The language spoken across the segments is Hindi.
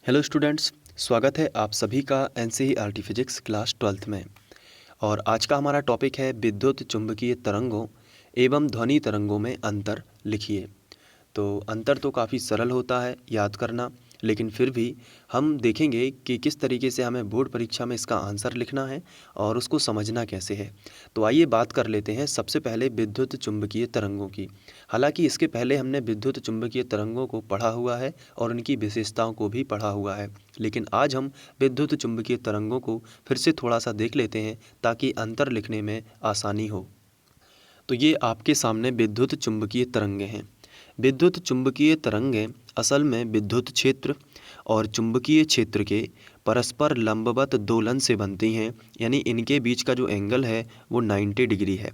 हेलो स्टूडेंट्स, स्वागत है आप सभी का एनसीईआरटी फिजिक्स क्लास 12th में। और आज का हमारा टॉपिक है विद्युत चुंबकीय तरंगों एवं ध्वनि तरंगों में अंतर लिखिए। तो अंतर तो काफ़ी सरल होता है याद करना, लेकिन फिर भी हम देखेंगे कि किस तरीके से हमें बोर्ड परीक्षा में इसका आंसर लिखना है और उसको समझना कैसे है। तो आइए बात कर लेते हैं सबसे पहले विद्युत चुंबकीय तरंगों की। हालांकि इसके पहले हमने विद्युत चुंबकीय तरंगों को पढ़ा हुआ है और उनकी विशेषताओं को भी पढ़ा हुआ है, लेकिन आज हम विद्युत चुंबकीय तरंगों को फिर से थोड़ा सा देख लेते हैं ताकि अंतर लिखने में आसानी हो। तो ये आपके सामने विद्युत चुंबकीय तरंगें हैं। विद्युत चुंबकीय तरंगें असल में विद्युत क्षेत्र और चुंबकीय क्षेत्र के परस्पर लंबवत दोलन से बनती हैं, यानी इनके बीच का जो एंगल है वो 90 डिग्री है।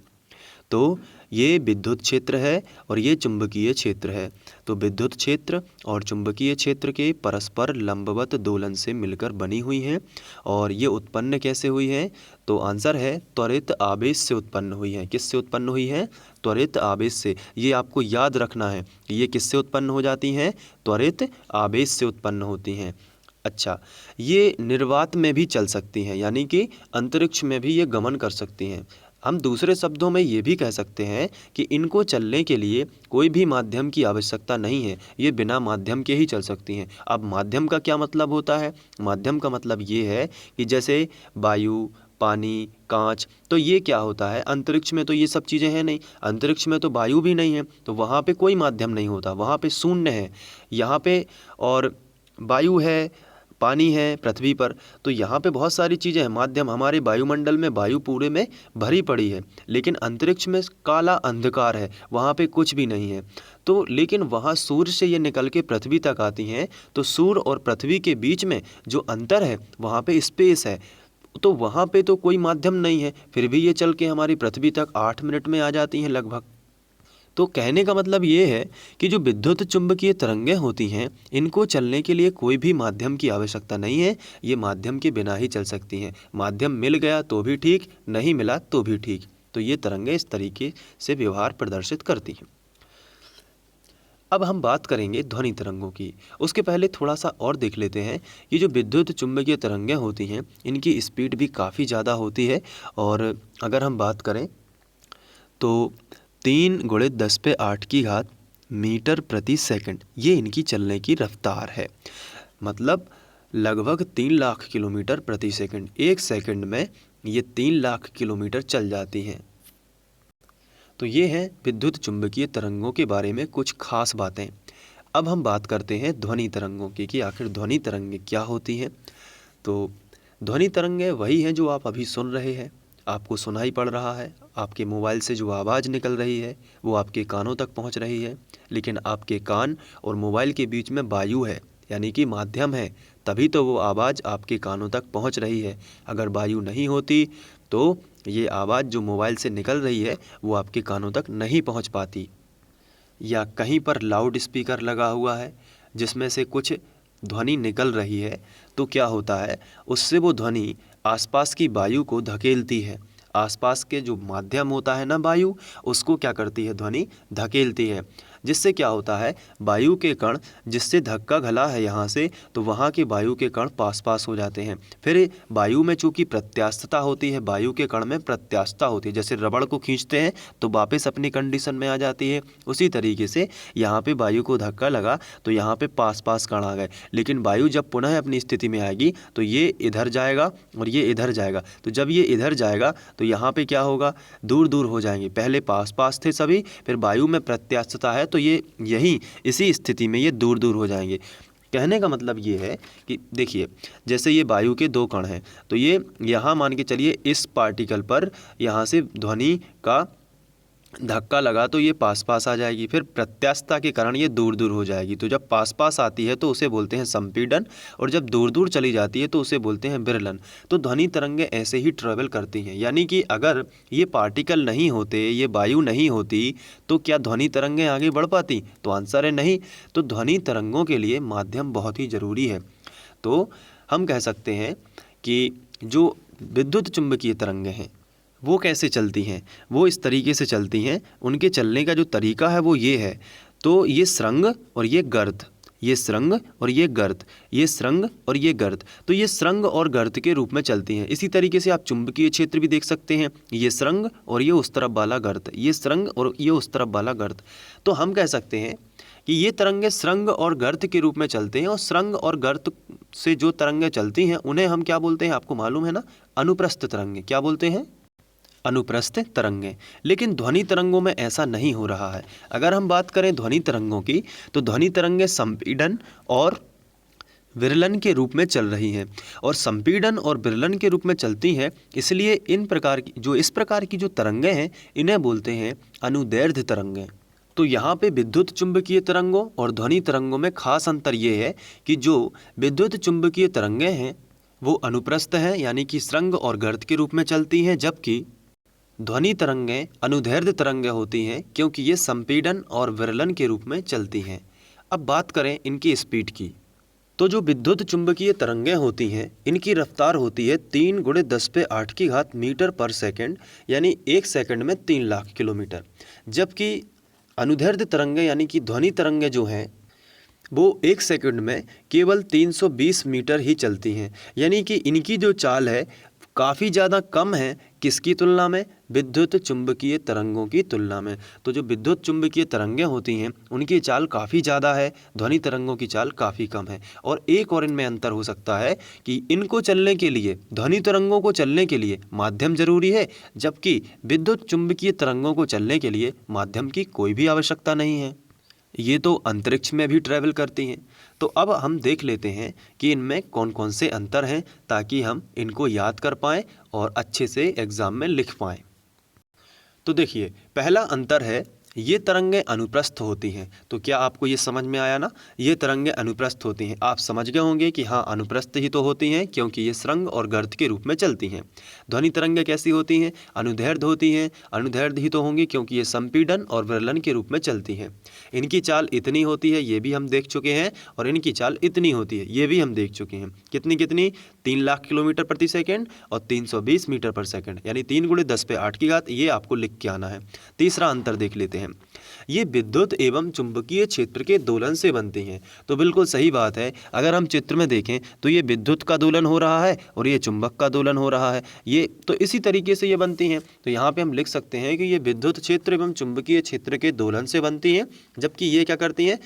तो ये विद्युत क्षेत्र है और ये चुंबकीय क्षेत्र है। तो विद्युत क्षेत्र और चुंबकीय क्षेत्र के परस्पर लंबवत दोलन से मिलकर बनी हुई हैं। और ये उत्पन्न कैसे हुई है? तो आंसर है त्वरित आवेश से उत्पन्न हुई है। किससे उत्पन्न हुई है? त्वरित आवेश से। ये आपको याद रखना है कि ये किससे उत्पन्न हो जाती हैं? त्वरित आवेश से उत्पन्न होती हैं। अच्छा, ये निर्वात में भी चल सकती हैं, यानी कि अंतरिक्ष में भी ये गमन कर सकती हैं। हम दूसरे शब्दों में ये भी कह सकते हैं कि इनको चलने के लिए कोई भी माध्यम की आवश्यकता नहीं है, ये बिना माध्यम के ही चल सकती हैं। अब माध्यम का क्या मतलब होता है? माध्यम का मतलब ये है कि जैसे वायु, पानी, कांच, तो ये क्या होता है? अंतरिक्ष में तो ये सब चीज़ें हैं नहीं, अंतरिक्ष में तो वायु भी नहीं है, तो वहाँ पे कोई माध्यम नहीं होता, वहाँ पे शून्य है। यहाँ पे और वायु है, पानी है पृथ्वी पर, तो यहाँ पे बहुत सारी चीज़ें हैं। माध्यम हमारे वायुमंडल में वायु पूरे में भरी पड़ी है, लेकिन अंतरिक्ष में काला अंधकार है, वहाँ पे कुछ भी नहीं है। तो लेकिन वहाँ सूर्य से ये निकल के पृथ्वी तक आती हैं, तो सूर्य और पृथ्वी के बीच में जो अंतर है वहाँ पे स्पेस है, तो वहाँ पे तो कोई माध्यम नहीं है, फिर भी ये चल के हमारी पृथ्वी तक 8 मिनट में आ जाती हैं लगभग। तो कहने का मतलब ये है कि जो विद्युत चुंबकीय तरंगें होती हैं, इनको चलने के लिए कोई भी माध्यम की आवश्यकता नहीं है, ये माध्यम के बिना ही चल सकती हैं। माध्यम मिल गया तो भी ठीक, नहीं मिला तो भी ठीक। तो ये तरंगें इस तरीके से व्यवहार प्रदर्शित करती हैं। अब हम बात करेंगे ध्वनि तरंगों की। उसके पहले थोड़ा सा और देख लेते हैं। ये जो विद्युत चुंबकीय तरंगें होती हैं, इनकी स्पीड भी काफ़ी ज़्यादा होती है। और अगर हम बात करें तो 3 × 10⁸ मीटर प्रति सेकंड ये इनकी चलने की रफ्तार है। मतलब लगभग 3 लाख किलोमीटर प्रति सेकंड। एक सेकंड में ये 3 लाख किलोमीटर चल जाती हैं। तो ये हैं विद्युत चुंबकीय तरंगों के बारे में कुछ खास बातें। अब हम बात करते हैं ध्वनि तरंगों की कि आखिर ध्वनि तरंगें क्या होती हैं। तो ध्वनि तरंगें वही हैं जो आप अभी सुन रहे हैं, आपको सुनाई पड़ रहा है। आपके मोबाइल से जो आवाज़ निकल रही है वो आपके कानों तक पहुंच रही है, लेकिन आपके कान और मोबाइल के बीच में वायु है, यानी कि माध्यम है, तभी तो वो आवाज़ आपके कानों तक पहुंच रही है। अगर वायु नहीं होती तो ये आवाज़ जो मोबाइल से निकल रही है वो आपके कानों तक नहीं पहुंच पाती। या कहीं पर लाउड स्पीकर लगा हुआ है जिसमें से कुछ ध्वनि निकल रही है, तो क्या होता है, उससे वो ध्वनि आसपास की वायु को धकेलती है। आसपास के जो माध्यम होता है ना वायु, उसको क्या करती है? ध्वनि धकेलती है, जिससे क्या होता है, वायु के कण जिससे धक्का घला है यहाँ से, तो वहाँ के वायु के कण पास पास हो जाते हैं। फिर वायु में चूँकि प्रत्यास्थता होती है, वायु के कण में प्रत्यास्थता होती है, जैसे रबड़ को खींचते हैं तो वापस अपनी कंडीशन में आ जाती है, उसी तरीके से यहाँ पे वायु को धक्का लगा तो यहाँ पे पास पास कण आ गए। लेकिन वायु जब पुनः अपनी स्थिति में आएगी तो ये इधर जाएगा और ये इधर जाएगा। तो जब ये इधर जाएगा तो यहाँ पे क्या होगा, दूर दूर हो जाएंगे। पहले पास पास थे सभी, फिर वायु में प्रत्यास्थता है तो ये यहीं इसी स्थिति में ये दूर दूर हो जाएंगे। कहने का मतलब ये है कि देखिए, जैसे ये वायु के 2 कण हैं, तो ये यहाँ मान के चलिए इस पार्टिकल पर यहाँ से ध्वनि का धक्का लगा तो ये पास पास आ जाएगी, फिर प्रत्यास्थता के कारण ये दूर दूर हो जाएगी। तो जब पास पास आती है तो उसे बोलते हैं संपीड़न, और जब दूर दूर चली जाती है तो उसे बोलते हैं विरलन। तो ध्वनि तरंगें ऐसे ही ट्रेवल करती हैं, यानी कि अगर ये पार्टिकल नहीं होते, ये वायु नहीं होती, तो क्या ध्वनि तरंगें आगे बढ़ पाती? तो आंसर है नहीं। तो ध्वनि तरंगों के लिए माध्यम बहुत ही ज़रूरी है। तो हम कह सकते हैं कि जो विद्युत चुंबकीय तरंगें हैं वो कैसे चलती हैं? वो इस तरीके से चलती हैं, उनके चलने का जो तरीका है वो ये है। तो ये श्रृंग और ये गर्त, ये सुरंग और ये गर्त, ये सुरंग और ये गर्त, तो ये सुरंग और गर्त के रूप में चलती हैं। इसी तरीके से आप चुंबकीय क्षेत्र भी देख सकते हैं, ये सुरंग और ये उस तरफ वाला गर्त, ये सुरंग और ये उस तरफ वाला गर्त। तो हम कह सकते हैं कि ये तरंगे सुरंग और गर्त के रूप में चलते हैं, और सुरंग और गर्त से जो तरंगे चलती हैं उन्हें हम क्या बोलते हैं, आपको मालूम है ना, अनुप्रस्थ तरंगे। क्या बोलते हैं? अनुप्रस्थ तरंगे। लेकिन ध्वनि तरंगों में ऐसा नहीं हो रहा है। अगर हम बात करें ध्वनि तरंगों की, तो ध्वनि तरंगे संपीड़न और विरलन के रूप में चल रही हैं, और संपीड़न और विरलन के रूप में चलती हैं, इसलिए इस प्रकार की जो तरंगे हैं इन्हें बोलते हैं अनुदैर्ध्य तरंगे। तो यहाँ पे विद्युत चुंबकीय तरंगों और ध्वनि तरंगों में खास अंतर ये है कि जो विद्युत चुंबकीय तरंगे हैं वो अनुप्रस्थ हैं, यानी कि सुरंग और गर्त के रूप में चलती हैं, जबकि ध्वनि तरंगें अनुदैर्ध्य तरंगें होती हैं, क्योंकि ये संपीड़न और विरलन के रूप में चलती हैं। अब बात करें इनकी स्पीड की, तो जो विद्युत चुंबकीय तरंगें होती हैं इनकी रफ्तार होती है 3 × 10⁻⁸ मीटर पर सेकंड, यानी 1 सेकंड में 3 लाख किलोमीटर। जबकि अनुदैर्ध्य तरंगें यानी कि ध्वनि तरंगें जो हैं वो 1 सेकंड में केवल 320 मीटर ही चलती हैं, यानी कि इनकी जो चाल है काफ़ी ज़्यादा कम है। किसकी तुलना में? विद्युत चुंबकीय तरंगों की तुलना में। तो जो विद्युत चुंबकीय तरंगें होती हैं उनकी चाल काफ़ी ज़्यादा है, ध्वनि तरंगों की चाल काफ़ी कम है। और एक और इनमें अंतर हो सकता है कि इनको चलने के लिए, ध्वनि तरंगों को चलने के लिए माध्यम जरूरी है, जबकि विद्युत चुंबकीय तरंगों को चलने के लिए माध्यम की कोई भी आवश्यकता नहीं है। ये तो अंतरिक्ष में भी ट्रैवल करती हैं। तो अब हम देख लेते हैं कि इनमें कौन कौन से अंतर हैं, ताकि हम इनको याद कर पाएँ और अच्छे से एग्ज़ाम में लिख पाएँ। तो देखिए, पहला अंतर है ये तरंगें अनुप्रस्थ होती हैं। तो क्या आपको ये समझ में आया ना? ये तरंगें अनुप्रस्थ होती हैं। आप समझ गए होंगे कि हाँ, अनुप्रस्थ ही तो होती हैं, क्योंकि ये सुरंग और गर्त के रूप में चलती हैं। ध्वनि तरंगें कैसी होती हैं? अनुदैर्ध्य होती हैं। अनुदैर्ध्य ही तो होंगी क्योंकि ये संपीड़न और विरलन के रूप में चलती हैं। इनकी चाल इतनी होती है, ये भी हम देख चुके हैं, और इनकी चाल इतनी होती है, ये भी हम देख चुके हैं। कितनी कितनी? 3 लाख किलोमीटर प्रति सेकेंड और 320 मीटर पर सेकेंड, यानी 3 × 10⁸ ये आपको लिख के आना है। तीसरा अंतर देख लेते हैं, ये विद्युत एवं चुंबकीय क्षेत्र के दोलन से बनती हैं। तो बिल्कुल सही बात है। अगर हम चित्र में देखें तो ये विद्युत का दोलन हो रहा है और ये चुंबक का दोलन हो रहा है, ये तो इसी तरीके से ये बनती हैं। तो यहाँ पे हम लिख सकते हैं कि ये विद्युत क्षेत्र एवं चुंबकीय क्षेत्र के दोलन से बनती हैं, जबकि ये क्या करती हैं?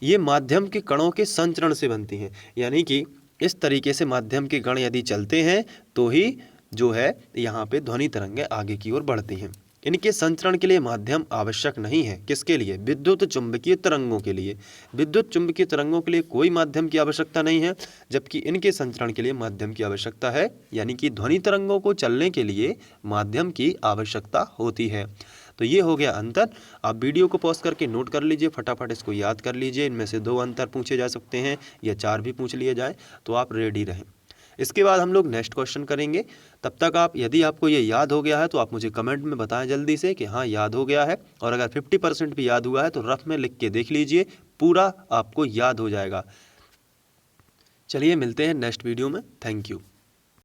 ये माध्यम के कणों के संचरण से बनती हैं। यानी कि इस तरीके से माध्यम के कण यदि चलते हैं तो ही जो है यहाँ पे ध्वनि तरंगें आगे की ओर बढ़ती हैं। इनके संचरण के लिए माध्यम आवश्यक नहीं है। किसके लिए? विद्युत चुंबकीय तरंगों के लिए। विद्युत चुंबकीय तरंगों के लिए कोई माध्यम की आवश्यकता नहीं है, जबकि इनके संचरण के लिए माध्यम की आवश्यकता है, यानी कि ध्वनि तरंगों को चलने के लिए माध्यम की आवश्यकता होती है। तो ये हो गया अंतर। आप वीडियो को पॉज करके नोट कर लीजिए, फटाफट इसको याद कर लीजिए। इनमें से 2 अंतर पूछे जा सकते हैं या 4 भी पूछ लिए जाए, तो आप रेडी रहें। इसके बाद हम लोग नेक्स्ट क्वेश्चन करेंगे। तब तक आप, यदि आपको ये याद हो गया है तो आप मुझे कमेंट में बताएं जल्दी से कि हाँ याद हो गया है, और अगर 50% भी याद हुआ है तो रफ में लिख के देख लीजिए, पूरा आपको याद हो जाएगा। चलिए मिलते हैं नेक्स्ट वीडियो में। Thank you.